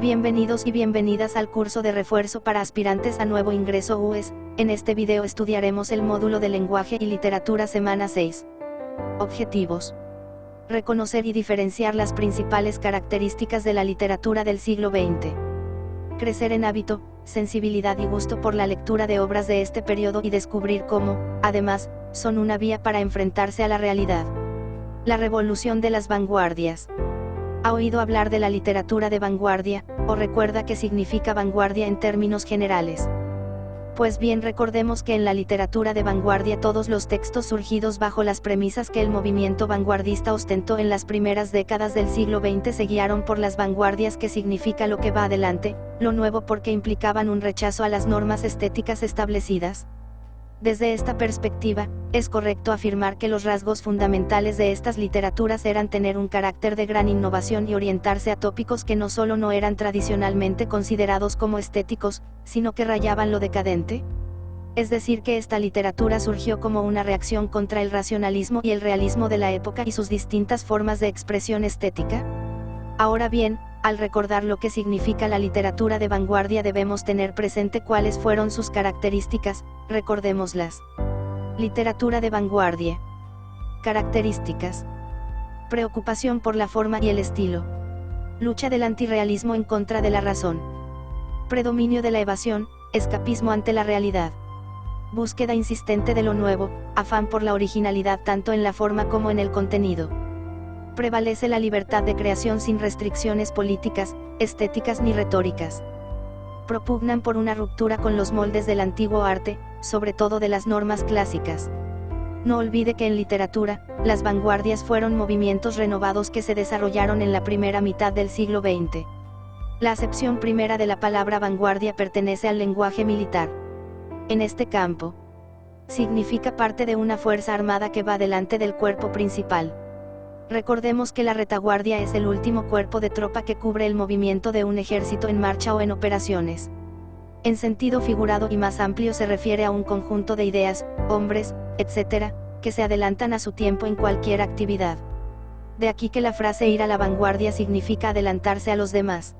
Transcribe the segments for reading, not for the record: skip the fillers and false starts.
Bienvenidos y bienvenidas al curso de refuerzo para aspirantes a nuevo ingreso UES. En este video estudiaremos el módulo de lenguaje y literatura semana 6. Objetivos. Reconocer y diferenciar las principales características de la literatura del siglo XX. Crecer en hábito, sensibilidad y gusto por la lectura de obras de este periodo y descubrir cómo, además, son una vía para enfrentarse a la realidad. La revolución de las vanguardias. ¿Ha oído hablar de la literatura de vanguardia, o recuerda qué significa vanguardia en términos generales? Pues bien, recordemos que en la literatura de vanguardia todos los textos surgidos bajo las premisas que el movimiento vanguardista ostentó en las primeras décadas del siglo XX se guiaron por las vanguardias, que significa lo que va adelante, lo nuevo, porque implicaban un rechazo a las normas estéticas establecidas. Desde esta perspectiva, es correcto afirmar que los rasgos fundamentales de estas literaturas eran tener un carácter de gran innovación y orientarse a tópicos que no solo no eran tradicionalmente considerados como estéticos, sino que rayaban lo decadente. Es decir, que esta literatura surgió como una reacción contra el racionalismo y el realismo de la época y sus distintas formas de expresión estética. Ahora bien, al recordar lo que significa la literatura de vanguardia debemos tener presente cuáles fueron sus características. Recordémoslas. Literatura de vanguardia. Características. Preocupación por la forma y el estilo. Lucha del antirrealismo en contra de la razón. Predominio de la evasión, escapismo ante la realidad. Búsqueda insistente de lo nuevo, afán por la originalidad tanto en la forma como en el contenido. Prevalece la libertad de creación sin restricciones políticas, estéticas ni retóricas. Propugnan por una ruptura con los moldes del antiguo arte, sobre todo de las normas clásicas. No olvide que en literatura, las vanguardias fueron movimientos renovados que se desarrollaron en la primera mitad del siglo XX. La acepción primera de la palabra vanguardia pertenece al lenguaje militar. En este campo, significa parte de una fuerza armada que va delante del cuerpo principal. Recordemos que la retaguardia es el último cuerpo de tropa que cubre el movimiento de un ejército en marcha o en operaciones. En sentido figurado y más amplio se refiere a un conjunto de ideas, hombres, etc., que se adelantan a su tiempo en cualquier actividad. De aquí que la frase ir a la vanguardia significa adelantarse a los demás.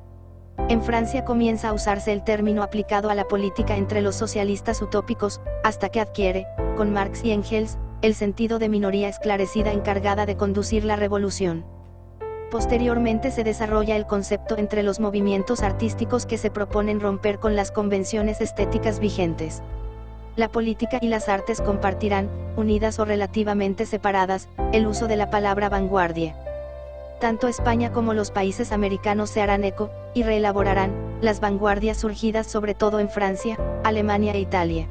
En Francia comienza a usarse el término aplicado a la política entre los socialistas utópicos, hasta que adquiere, con Marx y Engels, el sentido de minoría esclarecida encargada de conducir la revolución. Posteriormente se desarrolla el concepto entre los movimientos artísticos que se proponen romper con las convenciones estéticas vigentes. La política y las artes compartirán, unidas o relativamente separadas, el uso de la palabra vanguardia. Tanto España como los países americanos se harán eco, y reelaborarán, las vanguardias surgidas sobre todo en Francia, Alemania e Italia.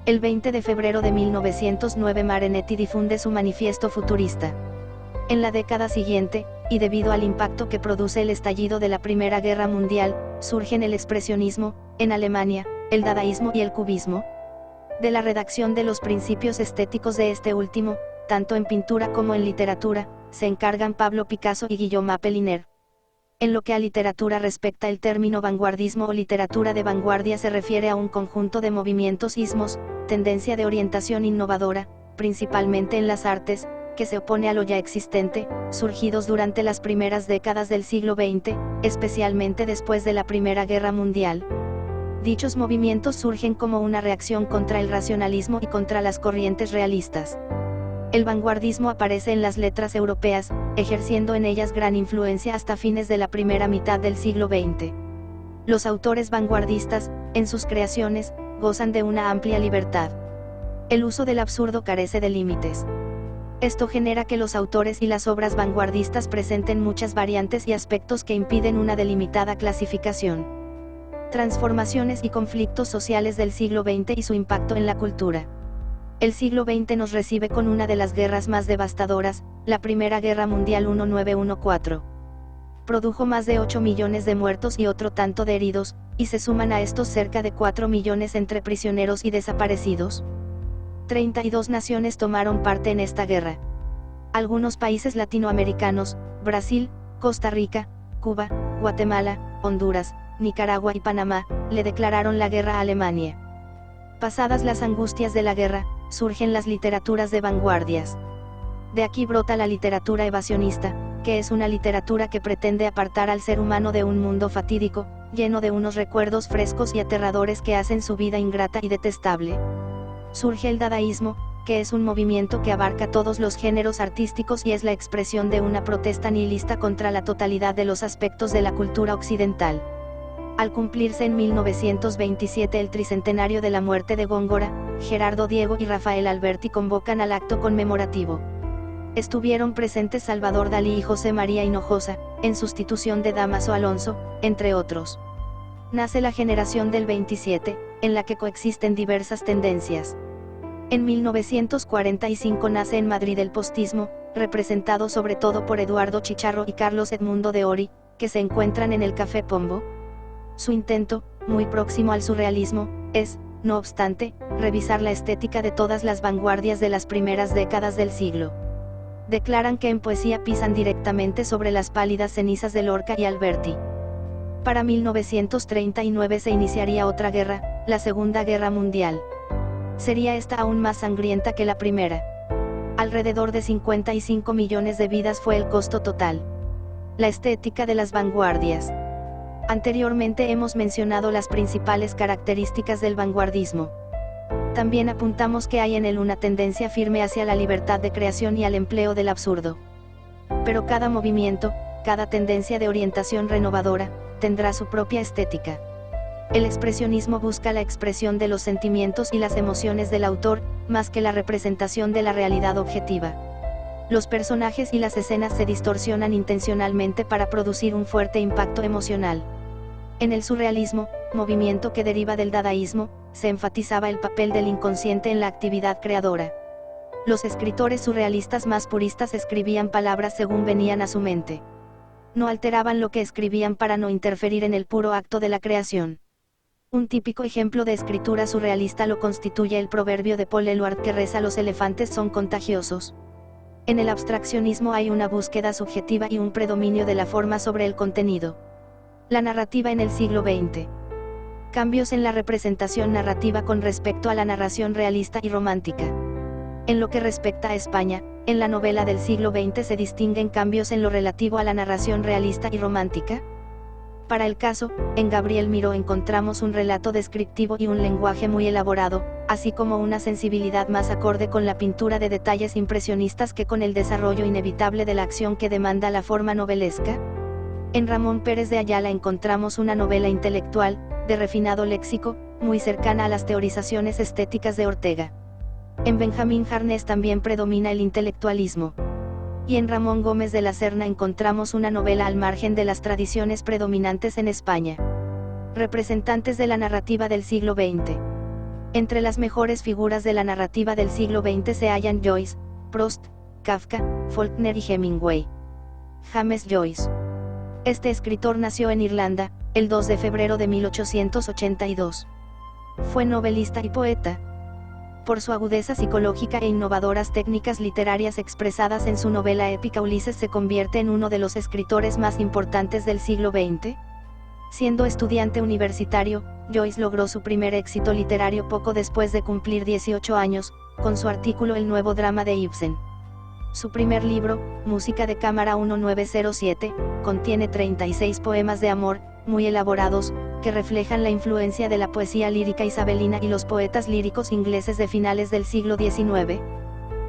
El 20 de febrero de 1909 Marinetti difunde su manifiesto futurista. En la década siguiente, y debido al impacto que produce el estallido de la Primera Guerra Mundial, surgen el expresionismo, en Alemania, el dadaísmo y el cubismo. De la redacción de los principios estéticos de este último, tanto en pintura como en literatura, se encargan Pablo Picasso y Guillaume Apollinaire. En lo que a literatura respecta, el término vanguardismo o literatura de vanguardia se refiere a un conjunto de movimientos ismos, tendencia de orientación innovadora, principalmente en las artes, que se opone a lo ya existente, surgidos durante las primeras décadas del siglo XX, especialmente después de la Primera Guerra Mundial. Dichos movimientos surgen como una reacción contra el racionalismo y contra las corrientes realistas. El vanguardismo aparece en las letras europeas, ejerciendo en ellas gran influencia hasta fines de la primera mitad del siglo XX. Los autores vanguardistas, en sus creaciones, gozan de una amplia libertad. El uso del absurdo carece de límites. Esto genera que los autores y las obras vanguardistas presenten muchas variantes y aspectos que impiden una delimitada clasificación. Transformaciones y conflictos sociales del siglo XX y su impacto en la cultura. El siglo XX nos recibe con una de las guerras más devastadoras, la Primera Guerra Mundial 1914. Produjo más de 8 millones de muertos y otro tanto de heridos, y se suman a estos cerca de 4 millones entre prisioneros y desaparecidos. 32 naciones tomaron parte en esta guerra. Algunos países latinoamericanos, Brasil, Costa Rica, Cuba, Guatemala, Honduras, Nicaragua y Panamá, le declararon la guerra a Alemania. Pasadas las angustias de la guerra, surgen las literaturas de vanguardias. De aquí brota la literatura evasionista, que es una literatura que pretende apartar al ser humano de un mundo fatídico, lleno de unos recuerdos frescos y aterradores que hacen su vida ingrata y detestable. Surge el dadaísmo, que es un movimiento que abarca todos los géneros artísticos y es la expresión de una protesta nihilista contra la totalidad de los aspectos de la cultura occidental. Al cumplirse en 1927 el tricentenario de la muerte de Góngora, Gerardo Diego y Rafael Alberti convocan al acto conmemorativo. Estuvieron presentes Salvador Dalí y José María Hinojosa, en sustitución de Dámaso Alonso, entre otros. Nace la generación del 27, en la que coexisten diversas tendencias. En 1945 nace en Madrid el postismo, representado sobre todo por Eduardo Chicharro y Carlos Edmundo de Ory, que se encuentran en el Café Pombo. Su intento, muy próximo al surrealismo, es, no obstante, revisar la estética de todas las vanguardias de las primeras décadas del siglo. Declaran que en poesía pisan directamente sobre las pálidas cenizas de Lorca y Alberti. Para 1939 se iniciaría otra guerra, la Segunda Guerra Mundial. Sería esta aún más sangrienta que la primera. Alrededor de 55 millones de vidas fue el costo total. La estética de las vanguardias. Anteriormente hemos mencionado las principales características del vanguardismo. También apuntamos que hay en él una tendencia firme hacia la libertad de creación y al empleo del absurdo. Pero cada movimiento, cada tendencia de orientación renovadora, tendrá su propia estética. El expresionismo busca la expresión de los sentimientos y las emociones del autor, más que la representación de la realidad objetiva. Los personajes y las escenas se distorsionan intencionalmente para producir un fuerte impacto emocional. En el surrealismo, movimiento que deriva del dadaísmo, se enfatizaba el papel del inconsciente en la actividad creadora. Los escritores surrealistas más puristas escribían palabras según venían a su mente. No alteraban lo que escribían para no interferir en el puro acto de la creación. Un típico ejemplo de escritura surrealista lo constituye el proverbio de Paul Eluard que reza: los elefantes son contagiosos. En el abstraccionismo hay una búsqueda subjetiva y un predominio de la forma sobre el contenido. La narrativa en el siglo XX. Cambios en la representación narrativa con respecto a la narración realista y romántica. En lo que respecta a España, en la novela del siglo XX se distinguen cambios en lo relativo a la narración realista y romántica. Para el caso, en Gabriel Miró encontramos un relato descriptivo y un lenguaje muy elaborado, así como una sensibilidad más acorde con la pintura de detalles impresionistas que con el desarrollo inevitable de la acción que demanda la forma novelesca. En Ramón Pérez de Ayala encontramos una novela intelectual, de refinado léxico, muy cercana a las teorizaciones estéticas de Ortega. En Benjamín Jarnés también predomina el intelectualismo. Y en Ramón Gómez de la Serna encontramos una novela al margen de las tradiciones predominantes en España. Representantes de la narrativa del siglo XX. Entre las mejores figuras de la narrativa del siglo XX se hallan Joyce, Proust, Kafka, Faulkner y Hemingway. James Joyce. Este escritor nació en Irlanda, el 2 de febrero de 1882. Fue novelista y poeta. Por su agudeza psicológica e innovadoras técnicas literarias expresadas en su novela épica Ulises se convierte en uno de los escritores más importantes del siglo XX. Siendo estudiante universitario, Joyce logró su primer éxito literario poco después de cumplir 18 años, con su artículo El nuevo drama de Ibsen. Su primer libro, Música de cámara 1907, contiene 36 poemas de amor, muy elaborados, que reflejan la influencia de la poesía lírica isabelina y los poetas líricos ingleses de finales del siglo XIX.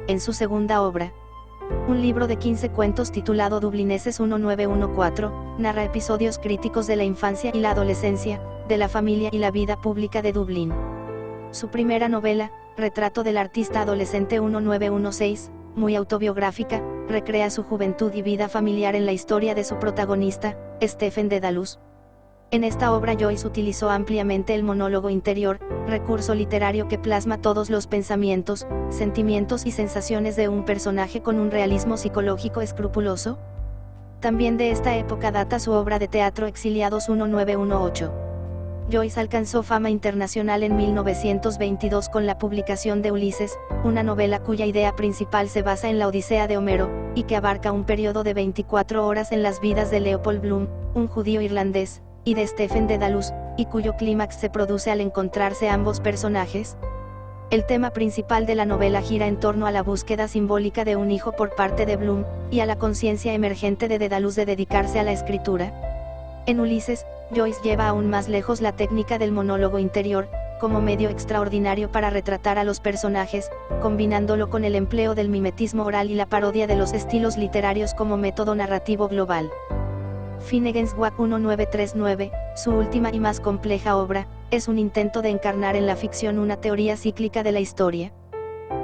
En su segunda obra, un libro de 15 cuentos titulado Dublineses 1914, narra episodios críticos de la infancia y la adolescencia, de la familia y la vida pública de Dublín. Su primera novela, Retrato del artista adolescente 1916, muy autobiográfica, recrea su juventud y vida familiar en la historia de su protagonista, Stephen Dedalus. En esta obra Joyce utilizó ampliamente el monólogo interior, recurso literario que plasma todos los pensamientos, sentimientos y sensaciones de un personaje con un realismo psicológico escrupuloso. También de esta época data su obra de teatro Exiliados 1918. Joyce alcanzó fama internacional en 1922 con la publicación de Ulises, una novela cuya idea principal se basa en la Odisea de Homero, y que abarca un periodo de 24 horas en las vidas de Leopold Bloom, un judío irlandés, y de Stephen Dedalus, y cuyo clímax se produce al encontrarse ambos personajes. El tema principal de la novela gira en torno a la búsqueda simbólica de un hijo por parte de Bloom, y a la conciencia emergente de Dedalus de dedicarse a la escritura. En Ulises, Joyce lleva aún más lejos la técnica del monólogo interior, como medio extraordinario para retratar a los personajes, combinándolo con el empleo del mimetismo oral y la parodia de los estilos literarios como método narrativo global. Finnegans Wake 1939, su última y más compleja obra, es un intento de encarnar en la ficción una teoría cíclica de la historia.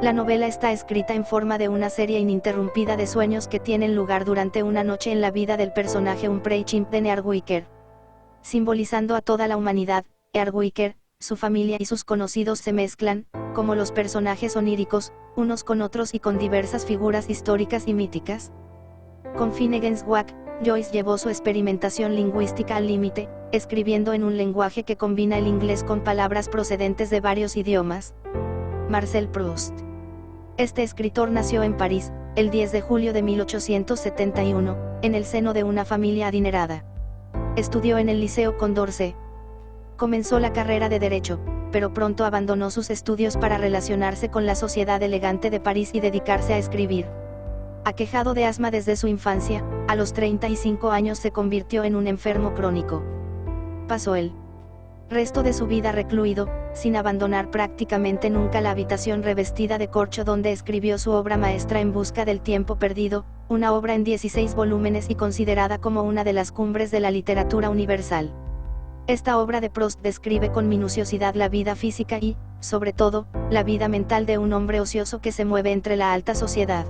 La novela está escrita en forma de una serie ininterrumpida de sueños que tienen lugar durante una noche en la vida del personaje Humphrey Chimp de Nearwicker. Simbolizando a toda la humanidad, Earwicker, su familia y sus conocidos se mezclan, como los personajes oníricos, unos con otros y con diversas figuras históricas y míticas. Con Finnegans Wake, Joyce llevó su experimentación lingüística al límite, escribiendo en un lenguaje que combina el inglés con palabras procedentes de varios idiomas. Marcel Proust. Este escritor nació en París, el 10 de julio de 1871, en el seno de una familia adinerada. Estudió en el Liceo Condorcet. Comenzó la carrera de Derecho, pero pronto abandonó sus estudios para relacionarse con la sociedad elegante de París y dedicarse a escribir. Aquejado de asma desde su infancia, a los 35 años se convirtió en un enfermo crónico. Pasó el resto de su vida recluido, sin abandonar prácticamente nunca la habitación revestida de corcho donde escribió su obra maestra En busca del tiempo perdido, una obra en 16 volúmenes y considerada como una de las cumbres de la literatura universal. Esta obra de Proust describe con minuciosidad la vida física y, sobre todo, la vida mental de un hombre ocioso que se mueve entre la alta sociedad.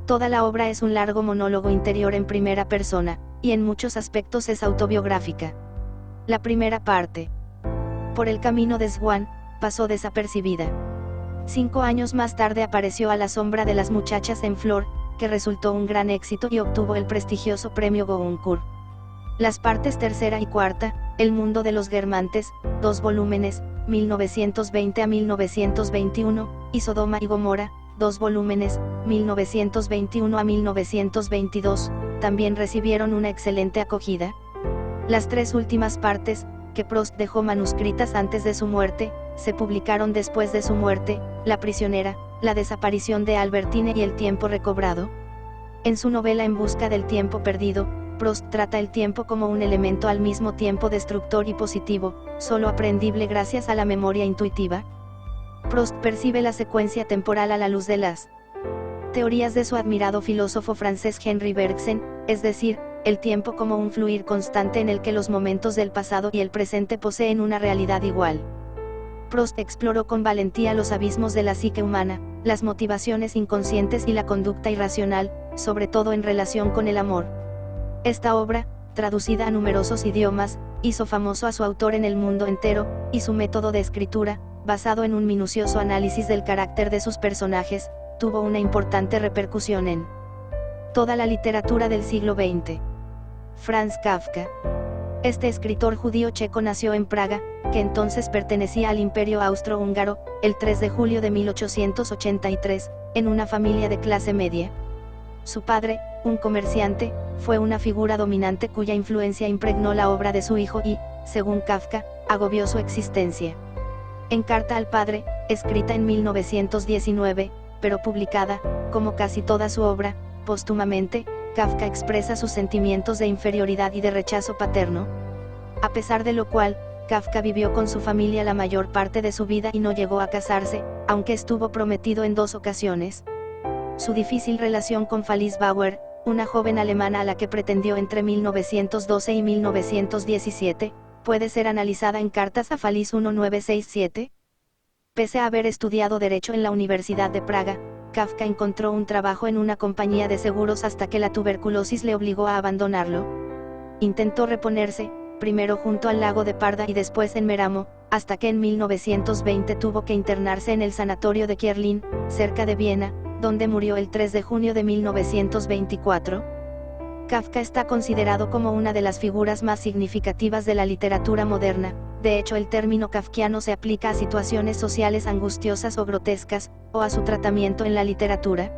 Toda la obra es un largo monólogo interior en primera persona, y en muchos aspectos es autobiográfica. La primera parte, Por el camino de Swann, pasó desapercibida. 5 años más tarde apareció A la sombra de las muchachas en flor, que resultó un gran éxito y obtuvo el prestigioso premio Goncourt. Las partes tercera y cuarta, El mundo de los Guermantes, 2 volúmenes, 1920 a 1921, y Sodoma y Gomorra, 2 volúmenes, 1921 a 1922, también recibieron una excelente acogida. Las 3 últimas partes, que Proust dejó manuscritas antes de su muerte, se publicaron después de su muerte: La prisionera, La desaparición de Albertine y El tiempo recobrado. En su novela En busca del tiempo perdido, Proust trata el tiempo como un elemento al mismo tiempo destructor y positivo, solo aprendible gracias a la memoria intuitiva. Proust percibe la secuencia temporal a la luz de las teorías de su admirado filósofo francés Henri Bergson, es decir, el tiempo como un fluir constante en el que los momentos del pasado y el presente poseen una realidad igual. Proust exploró con valentía los abismos de la psique humana, las motivaciones inconscientes y la conducta irracional, sobre todo en relación con el amor. Esta obra, traducida a numerosos idiomas, hizo famoso a su autor en el mundo entero, y su método de escritura, basado en un minucioso análisis del carácter de sus personajes, tuvo una importante repercusión en toda la literatura del siglo XX. Franz Kafka. Este escritor judío checo nació en Praga, que entonces pertenecía al Imperio Austrohúngaro, el 3 de julio de 1883, en una familia de clase media. Su padre, un comerciante, fue una figura dominante cuya influencia impregnó la obra de su hijo y, según Kafka, agobió su existencia. En Carta al padre, escrita en 1919, pero publicada, como casi toda su obra, póstumamente, Kafka expresa sus sentimientos de inferioridad y de rechazo paterno. A pesar de lo cual, Kafka vivió con su familia la mayor parte de su vida y no llegó a casarse, aunque estuvo prometido en 2 ocasiones. Su difícil relación con Felice Bauer, una joven alemana a la que pretendió entre 1912 y 1917, puede ser analizada en Cartas a Felice 1967. Pese a haber estudiado Derecho en la Universidad de Praga, Kafka encontró un trabajo en una compañía de seguros hasta que la tuberculosis le obligó a abandonarlo. Intentó reponerse, primero junto al lago de Parda y después en Meramo, hasta que en 1920 tuvo que internarse en el sanatorio de Kierlin, cerca de Viena, donde murió el 3 de junio de 1924. Kafka está considerado como una de las figuras más significativas de la literatura moderna. De hecho, el término kafkiano se aplica a situaciones sociales angustiosas o grotescas, o a su tratamiento en la literatura.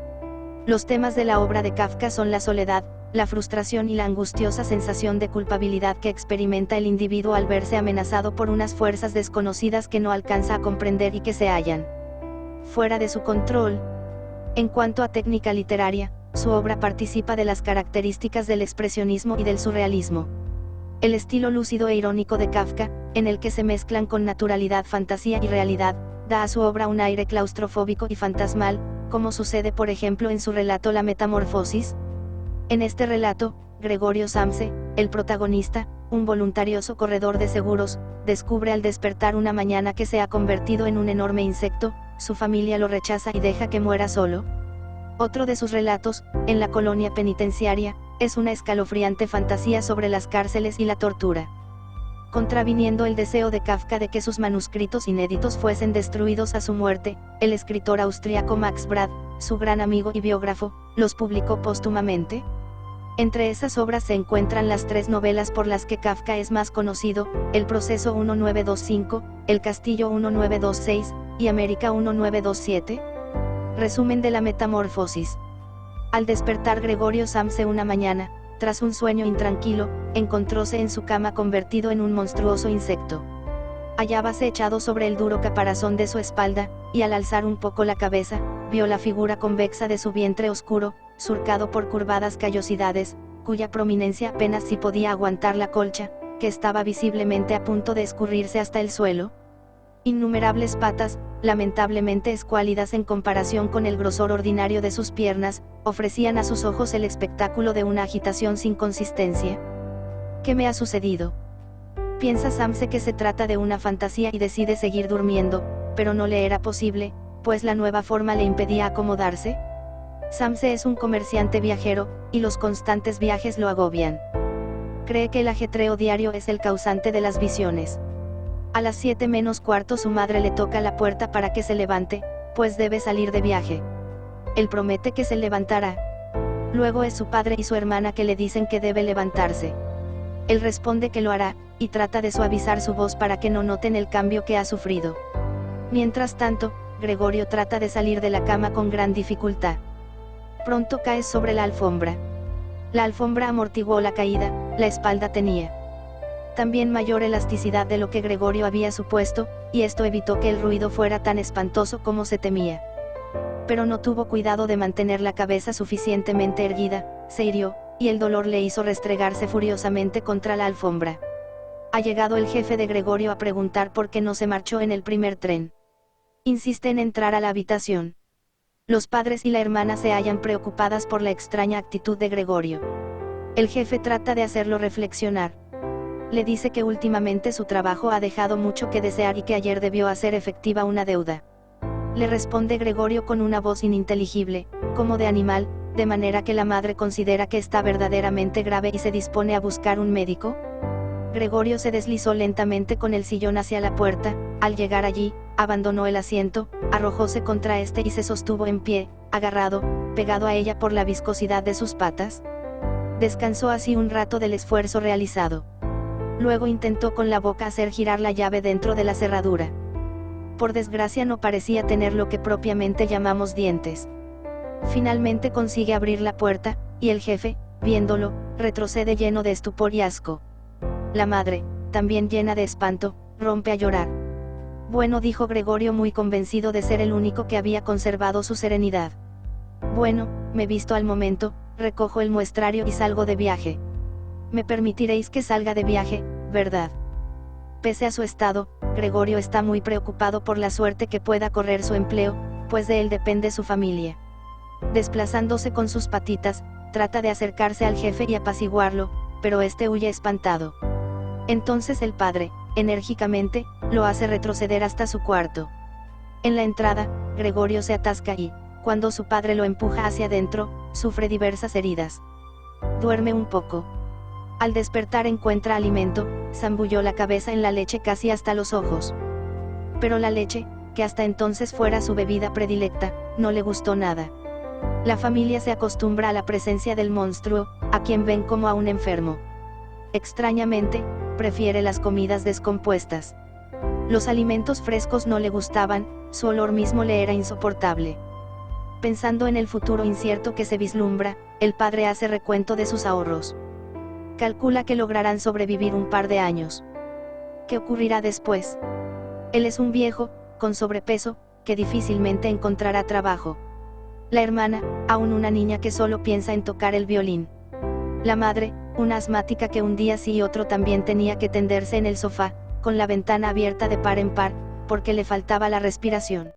Los temas de la obra de Kafka son la soledad, la frustración y la angustiosa sensación de culpabilidad que experimenta el individuo al verse amenazado por unas fuerzas desconocidas que no alcanza a comprender y que se hallan fuera de su control. En cuanto a técnica literaria, su obra participa de las características del expresionismo y del surrealismo. El estilo lúcido e irónico de Kafka, en el que se mezclan con naturalidad fantasía y realidad, da a su obra un aire claustrofóbico y fantasmal, como sucede por ejemplo en su relato La Metamorfosis. En este relato, Gregorio Samsa, el protagonista, un voluntarioso corredor de seguros, descubre al despertar una mañana que se ha convertido en un enorme insecto, su familia lo rechaza y deja que muera solo. Otro de sus relatos, En la colonia penitenciaria, es una escalofriante fantasía sobre las cárceles y la tortura. Contraviniendo el deseo de Kafka de que sus manuscritos inéditos fuesen destruidos a su muerte, el escritor austríaco Max Brad, su gran amigo y biógrafo, los publicó póstumamente. Entre esas obras se encuentran las 3 novelas por las que Kafka es más conocido, El proceso 1925, El castillo 1926, y América 1927. Resumen de La Metamorfosis. Al despertar Gregorio Samsa una mañana, tras un sueño intranquilo, encontróse en su cama convertido en un monstruoso insecto. Hallábase echado sobre el duro caparazón de su espalda, y al alzar un poco la cabeza, vio la figura convexa de su vientre oscuro, surcado por curvadas callosidades, cuya prominencia apenas si podía aguantar la colcha, que estaba visiblemente a punto de escurrirse hasta el suelo. Innumerables patas, lamentablemente escuálidas en comparación con el grosor ordinario de sus piernas, ofrecían a sus ojos el espectáculo de una agitación sin consistencia. ¿Qué me ha sucedido? Piensa Samsa que se trata de una fantasía y decide seguir durmiendo, pero no le era posible, pues la nueva forma le impedía acomodarse. Samsa es un comerciante viajero, y los constantes viajes lo agobian. Cree que el ajetreo diario es el causante de las visiones. A las 7 menos cuarto su madre le toca la puerta para que se levante, pues debe salir de viaje. Él promete que se levantará. Luego es su padre y su hermana que le dicen que debe levantarse. Él responde que lo hará, y trata de suavizar su voz para que no noten el cambio que ha sufrido. Mientras tanto, Gregorio trata de salir de la cama con gran dificultad. Pronto cae sobre la alfombra. La alfombra amortiguó la caída, la espalda tenía también mayor elasticidad de lo que Gregorio había supuesto, y esto evitó que el ruido fuera tan espantoso como se temía. Pero no tuvo cuidado de mantener la cabeza suficientemente erguida, se hirió, y el dolor le hizo restregarse furiosamente contra la alfombra. Ha llegado el jefe de Gregorio a preguntar por qué no se marchó en el primer tren. Insiste en entrar a la habitación. Los padres y la hermana se hallan preocupadas por la extraña actitud de Gregorio. El jefe trata de hacerlo reflexionar. Le dice que últimamente su trabajo ha dejado mucho que desear y que ayer debió hacer efectiva una deuda. Le responde Gregorio con una voz ininteligible, como de animal, de manera que la madre considera que está verdaderamente grave y se dispone a buscar un médico. Gregorio se deslizó lentamente con el sillón hacia la puerta, al llegar allí, abandonó el asiento, arrojóse contra este y se sostuvo en pie, agarrado, pegado a ella por la viscosidad de sus patas. Descansó así un rato del esfuerzo realizado. Luego intentó con la boca hacer girar la llave dentro de la cerradura. Por desgracia no parecía tener lo que propiamente llamamos dientes. Finalmente consigue abrir la puerta, y el jefe, viéndolo, retrocede lleno de estupor y asco. La madre, también llena de espanto, rompe a llorar. Bueno, dijo Gregorio muy convencido de ser el único que había conservado su serenidad. Bueno, me visto al momento, recojo el muestrario y salgo de viaje. Me permitiréis que salga de viaje, ¿verdad? Pese a su estado, Gregorio está muy preocupado por la suerte que pueda correr su empleo, pues de él depende su familia. Desplazándose con sus patitas, trata de acercarse al jefe y apaciguarlo, pero este huye espantado. Entonces el padre, enérgicamente, lo hace retroceder hasta su cuarto. En la entrada, Gregorio se atasca y, cuando su padre lo empuja hacia adentro, sufre diversas heridas. Duerme un poco. Al despertar encuentra alimento, zambulló la cabeza en la leche casi hasta los ojos. Pero la leche, que hasta entonces fuera su bebida predilecta, no le gustó nada. La familia se acostumbra a la presencia del monstruo, a quien ven como a un enfermo. Extrañamente, prefiere las comidas descompuestas. Los alimentos frescos no le gustaban, su olor mismo le era insoportable. Pensando en el futuro incierto que se vislumbra, el padre hace recuento de sus ahorros. Calcula que lograrán sobrevivir un par de años. ¿Qué ocurrirá después? Él es un viejo, con sobrepeso, que difícilmente encontrará trabajo. La hermana, aún una niña que solo piensa en tocar el violín. La madre, una asmática que un día sí y otro también tenía que tenderse en el sofá, con la ventana abierta de par en par, porque le faltaba la respiración.